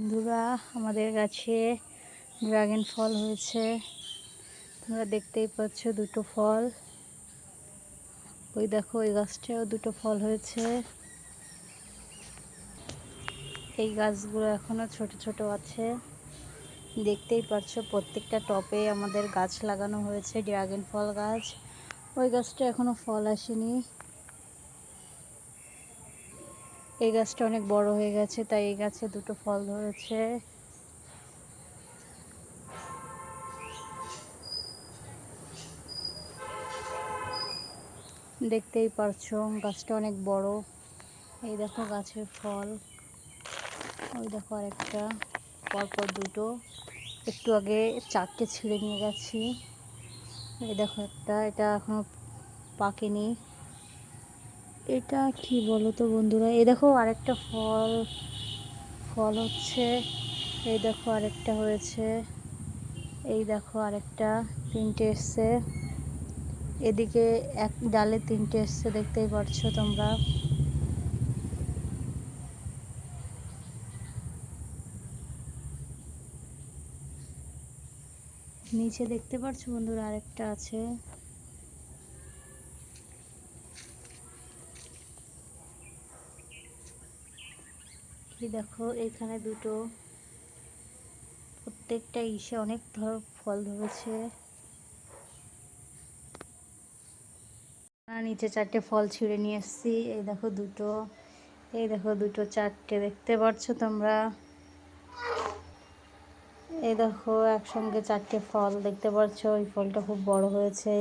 বন্ধুরা, আমাদের গাছে ড্রাগন ফল হয়েছে। তোমরা দেখতেই পাচ্ছ দুটো ফল। ওই দেখো, ওই গাছটাও দুটো ফল হয়েছে। এই গাছগুলো এখনো ছোট ছোট আছে। দেখতেই পাচ্ছ প্রত্যেকটা টবে আমাদের গাছ লাগানো হয়েছে, ড্রাগন ফল গাছ। ওই গাছটা এখনো ফল আসেনি। এই গাছটা অনেক বড় হয়ে গেছে, তাই এই গাছে দুটো ফল ধরেছে। দেখতেই পারছো গাছটা অনেক বড়। এই দেখো গাছের ফল। ওই দেখো আরেকটা, পরপর দুটো। একটু আগে চারটে ছিঁড়ে নিয়ে গেছি। এই দেখো একটা, এটা এখনো পাকেনি। এটা কি বলো তো বন্ধুরা, এই দেখো আরেকটা ফল ফল হচ্ছে। এই দেখো আরেকটা হয়েছে। এই দেখো আরেকটা, তিনটে এসছে। এদিকে এক ডালে তিনটে এসছে, দেখতেই পারছো তোমরা। নিচে দেখতে পারছো বন্ধুরা আরেকটা আছে। এই দেখো এখানে দুটো। প্রত্যেকটা ইসে অনেক ফল ধরেছে। নিচে চারটে ফল ছিঁড়ে নিয়ে এসেছি। এই দেখো দুটো, এই দেখো দুটো, চারটে দেখতে পাচ্ছ তোমরা। এই দেখো একসঙ্গে চারটে ফল দেখতে পাচ্ছ। এই ফলটা খুব বড় হয়েছে।